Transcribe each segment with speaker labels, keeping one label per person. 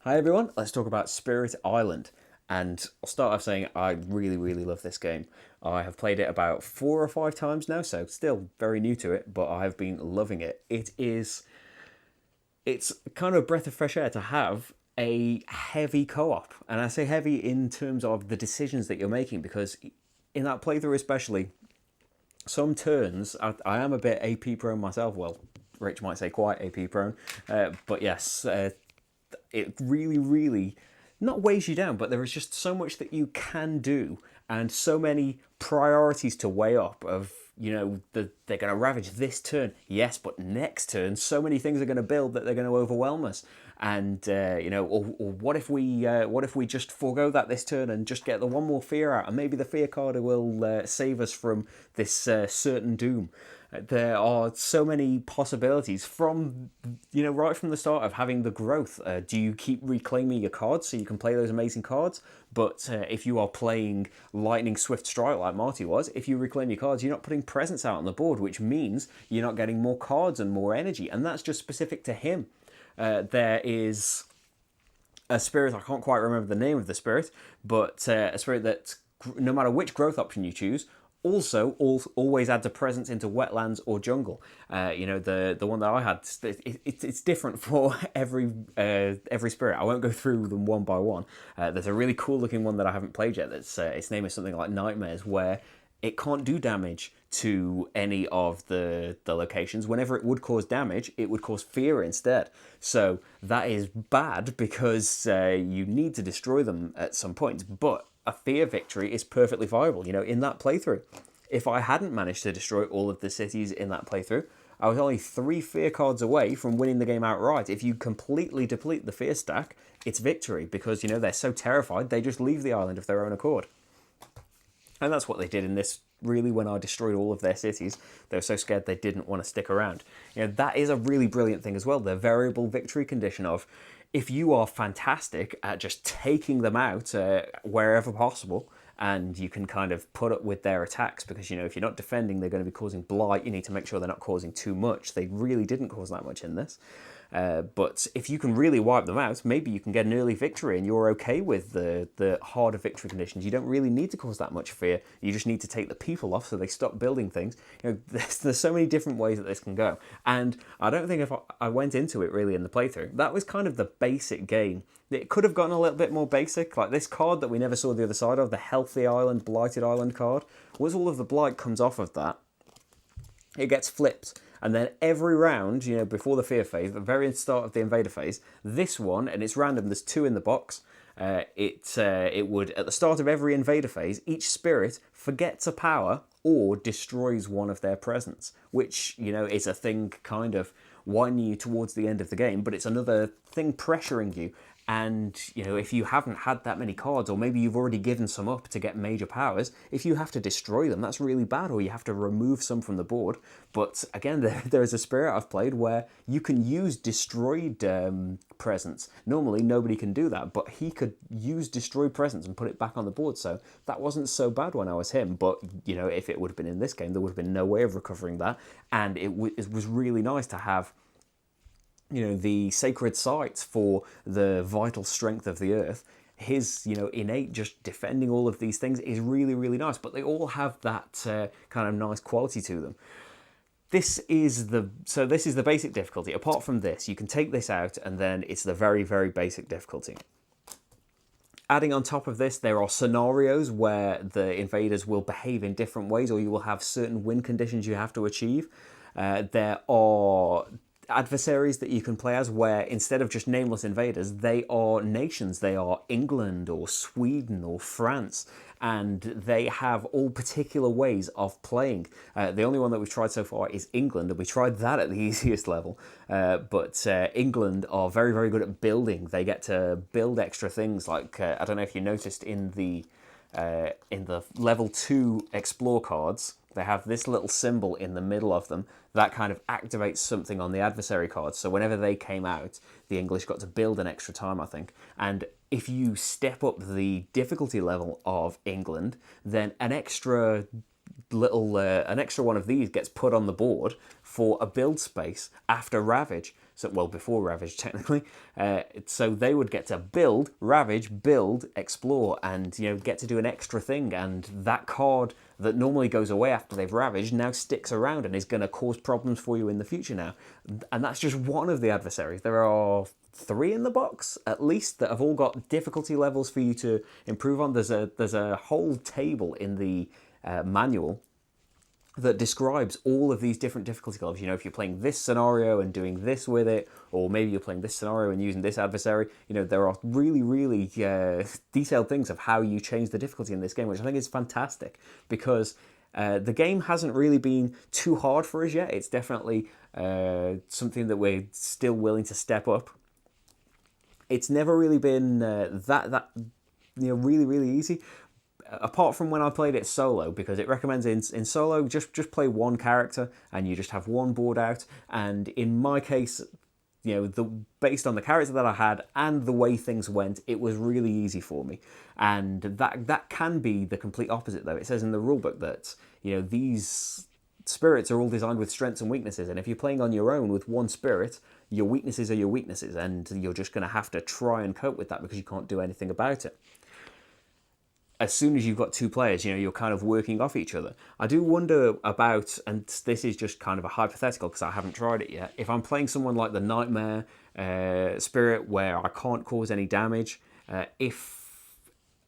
Speaker 1: Hi everyone, let's talk about Spirit Island. And I'll start off saying I really, really love this game. I have played it about 4 or 5 times now, so still very new to it, but I have been loving it. It's kind of a breath of fresh air to have a heavy co-op. And I say heavy in terms of the decisions that you're making, because in that playthrough especially, some turns, I am a bit AP prone myself. Well, Rich might say quite AP prone. But yes, it really, really not weighs you down, but there is just so much that you can do and so many priorities to weigh up of, they're going to ravage this turn, yes, but next turn so many things are going to build that they're going to overwhelm us. And or what if we just forego that this turn and just get the one more fear out, and maybe the fear card will save us from this certain doom. There are so many possibilities from, right from the start of having the growth. Do you keep reclaiming your cards so you can play those amazing cards? But if you are playing Lightning Swift Strike like Marty was, if you reclaim your cards, you're not putting presents out on the board, which means you're not getting more cards and more energy. And that's just specific to him. There is a spirit, I can't quite remember the name of the spirit, but a spirit that no matter which growth option you choose, also always adds a presence into wetlands or jungle. The one that I had, it's different for every spirit. I won't go through them one by one. There's a really cool looking one that I haven't played yet. That's its name is something like Nightmares, where it can't do damage to any of the locations. Whenever it would cause damage, it would cause fear instead. So that is bad because you need to destroy them at some point. But a fear victory is perfectly viable, in that playthrough. If I hadn't managed to destroy all of the cities in that playthrough, I was only 3 fear cards away from winning the game outright. If you completely deplete the fear stack, it's victory because, they're so terrified they just leave the island of their own accord. And that's what they did in this, really, when I destroyed all of their cities. They were so scared they didn't want to stick around. That is a really brilliant thing as well, the variable victory condition of, if you are fantastic at just taking them out wherever possible, and you can kind of put up with their attacks, because, if you're not defending, they're going to be causing blight. You need to make sure they're not causing too much. They really didn't cause that much in this. But if you can really wipe them out, maybe you can get an early victory and you're okay with the harder victory conditions. You don't really need to cause that much fear. You just need to take the people off so they stop building things. There's so many different ways that this can go. And I don't think if I went into it really in the playthrough, that was kind of the basic game. It could have gotten a little bit more basic, like this card that we never saw the other side of, the Healthy Island, Blighted Island card. Was all of the blight comes off of that, it gets flipped. And then every round, before the fear phase, the very start of the invader phase, this one, and it's random, there's 2 in the box, it would, at the start of every invader phase, each spirit forgets a power or destroys one of their presents, which, is a thing kind of winding you towards the end of the game, but it's another thing pressuring you. And, if you haven't had that many cards, or maybe you've already given some up to get major powers, if you have to destroy them, that's really bad, or you have to remove some from the board. But again, there is a spirit I've played where you can use destroyed presents. Normally, nobody can do that, but he could use destroyed presents and put it back on the board. So that wasn't so bad when I was him. But, if it would have been in this game, there would have been no way of recovering that. And it was really nice to have the sacred sites for the vital strength of the earth. His, innate just defending all of these things is really, really nice, but they all have that kind of nice quality to them. This is the basic difficulty. Apart from this, you can take this out, and then it's the very, very basic difficulty. Adding on top of this, there are scenarios where the invaders will behave in different ways, or you will have certain win conditions you have to achieve. There are adversaries that you can play as where, instead of just nameless invaders, they are nations. They are England or Sweden or France, and they have all particular ways of playing. The only one that we've tried so far is England, and we tried that at the easiest level. But England are very, very good at building. They get to build extra things, like I don't know if you noticed in the level 2 explore cards, they have this little symbol in the middle of them that kind of activates something on the adversary cards. So whenever they came out, the English got to build an extra time, I think. And if you step up the difficulty level of England, then an extra one of these gets put on the board for a build space after Ravage. So, well, before Ravage, technically. So they would get to build, Ravage, build, explore, and, you know, get to do an extra thing. And that card that normally goes away after they've ravaged now sticks around and is going to cause problems for you in the future now. And that's just one of the adversaries. There are 3 in the box, at least, that have all got difficulty levels for you to improve on. There's a whole table in the manual that describes all of these different difficulty levels. You know, if you're playing this scenario and doing this with it, or maybe you're playing this scenario and using this adversary, you know, there are really, really detailed things of how you change the difficulty in this game, which I think is fantastic, because the game hasn't really been too hard for us yet. It's definitely something that we're still willing to step up. It's never really been that you know, really, really easy. Apart from when I played it solo, because it recommends in solo, just play one character and you just have one board out. And in my case, you know, based on the character that I had and the way things went, it was really easy for me. And that can be the complete opposite, though. It says in the rulebook that, you know, these spirits are all designed with strengths and weaknesses, and if you're playing on your own with one spirit, your weaknesses are your weaknesses, and you're just going to have to try and cope with that because you can't do anything about it. As soon as you've got 2 players, you know, you're kind of working off each other. I do wonder about, and this is just kind of a hypothetical because I haven't tried it yet, if I'm playing someone like the Nightmare Spirit where I can't cause any damage, if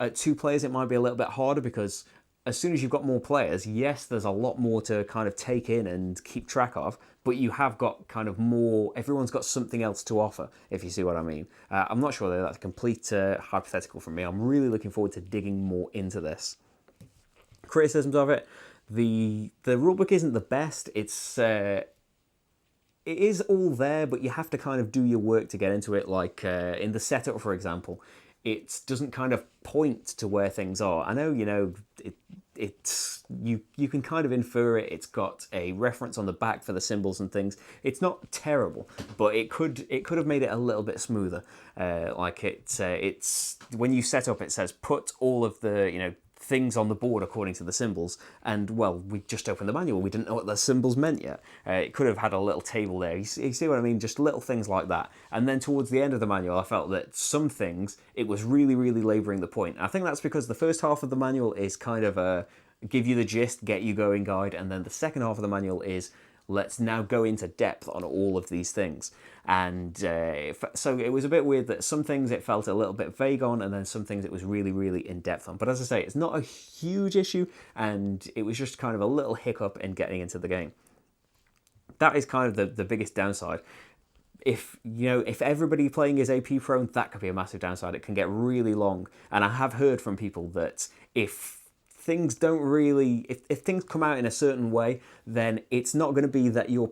Speaker 1: at 2 players it might be a little bit harder, because as soon as you've got more players, yes, there's a lot more to kind of take in and keep track of, but you have got kind of more, everyone's got something else to offer, if you see what I mean. I'm not sure that that's a complete hypothetical from me. I'm really looking forward to digging more into this. Criticisms of it, the rulebook isn't the best. It is all there, but you have to kind of do your work to get into it, like in the setup, for example. It doesn't kind of point to where things are. I know, you know, you can kind of infer it. It's got a reference on the back for the symbols and things. It's not terrible, but it could have made it a little bit smoother. Like it's when you set up, it says put all of the, you know, things on the board according to the symbols, and well, we just opened the manual, we didn't know what the symbols meant yet. It could have had a little table there, you see what I mean, just little things like that. And then towards the end of the manual, I felt that some things, it was really, really labouring the point. I think that's because the first half of the manual is kind of a give you the gist, get you going guide, and then the second half of the manual is let's now go into depth on all of these things. And so it was a bit weird that some things it felt a little bit vague on, and then some things it was really, really in depth on. But as I say, it's not a huge issue, and it was just kind of a little hiccup in getting into the game. That is kind of the biggest downside. If, you know, if everybody playing is AP prone, that could be a massive downside. It can get really long. And I have heard from people that if things don't really, if things come out in a certain way, then it's not going to be that you're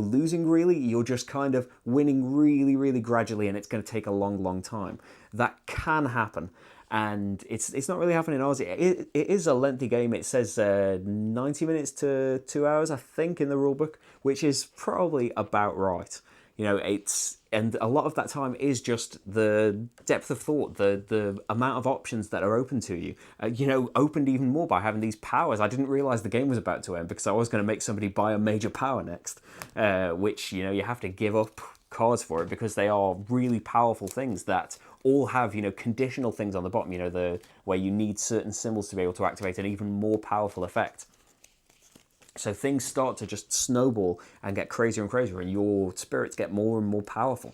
Speaker 1: losing really, you're just kind of winning really, really gradually, and it's going to take a long, long time. That can happen, and it's not really happening in ours. It is a lengthy game. It says 90 minutes to 2 hours, I think, in the rulebook, which is probably about right. You know, and a lot of that time is just the depth of thought, the amount of options that are open to you. You know, opened even more by having these powers. I didn't realise the game was about to end because I was going to make somebody buy a major power next, which, you know, you have to give up cards for it because they are really powerful things that all have, you know, conditional things on the bottom, you know, where you need certain symbols to be able to activate an even more powerful effect. So things start to just snowball and get crazier and crazier, and your spirits get more and more powerful.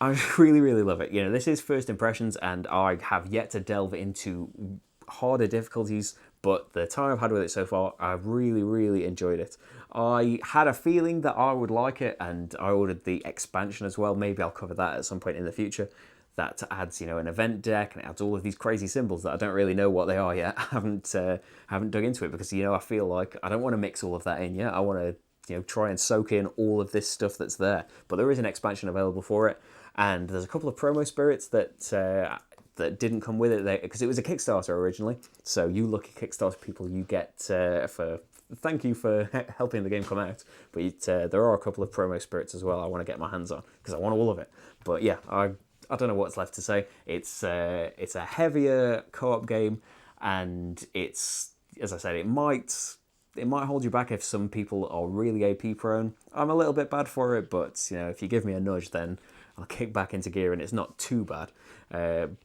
Speaker 1: I really, really love it. You know, this is first impressions, and I have yet to delve into harder difficulties, but the time I've had with it so far, I've really, really enjoyed it. I had a feeling that I would like it, and I ordered the expansion as well. Maybe I'll cover that at some point in the future. That adds, you know, an event deck, and it adds all of these crazy symbols that I don't really know what they are yet. I haven't dug into it because, you know, I feel like I don't want to mix all of that in yet. I want to, you know, try and soak in all of this stuff that's there. But there is an expansion available for it, and there's a couple of promo spirits that didn't come with it because it was a Kickstarter originally. So you lucky Kickstarter people, you get thank you for helping the game come out. But there are a couple of promo spirits as well I want to get my hands on because I want all of it. But yeah, I don't know what's left to say. It's a heavier co-op game, and it's, as I said, it might it might hold you back if some people are really AP prone. I'm a little bit bad for it, but you know, if you give me a nudge, then I'll kick back into gear, and it's not too bad.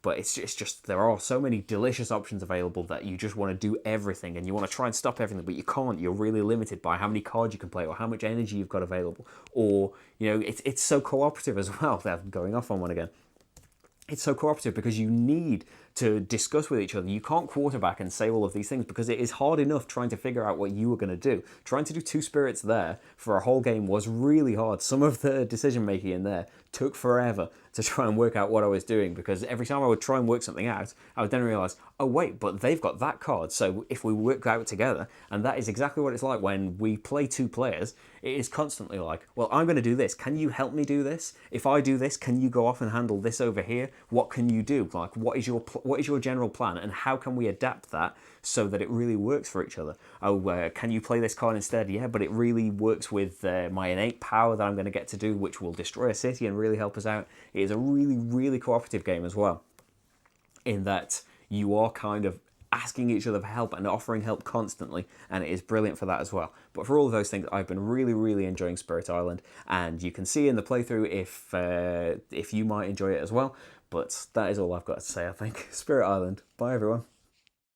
Speaker 1: But it's just there are so many delicious options available that you just want to do everything, and you want to try and stop everything, but you can't. You're really limited by how many cards you can play or how much energy you've got available, or you know, it's so cooperative as well. They're going off on one again. It's so cooperative because you need to discuss with each other. You can't quarterback and say all of these things because it is hard enough trying to figure out what you were going to do. Trying to do two spirits there for a whole game was really hard. Some of the decision making in there took forever to try and work out what I was doing, because every time I would try and work something out, I would then realise, oh wait, but they've got that card, so if we work out together, and that is exactly what it's like when we play two players. It is constantly like, well, I'm going to do this, can you help me do this? If I do this, can you go off and handle this over here? What can you do? Like, what is your general plan, and how can we adapt that so that it really works for each other? Oh, can you play this card instead? Yeah, but it really works with my innate power that I'm going to get to do, which will destroy a city and really help us out. It is a really, really cooperative game as well, in that you are kind of asking each other for help and offering help constantly, and it is brilliant for that as well. But for all of those things, I've been really, really enjoying Spirit Island, and you can see in the playthrough if you might enjoy it as well. But that is all I've got to say, I think. Spirit Island. Bye, everyone.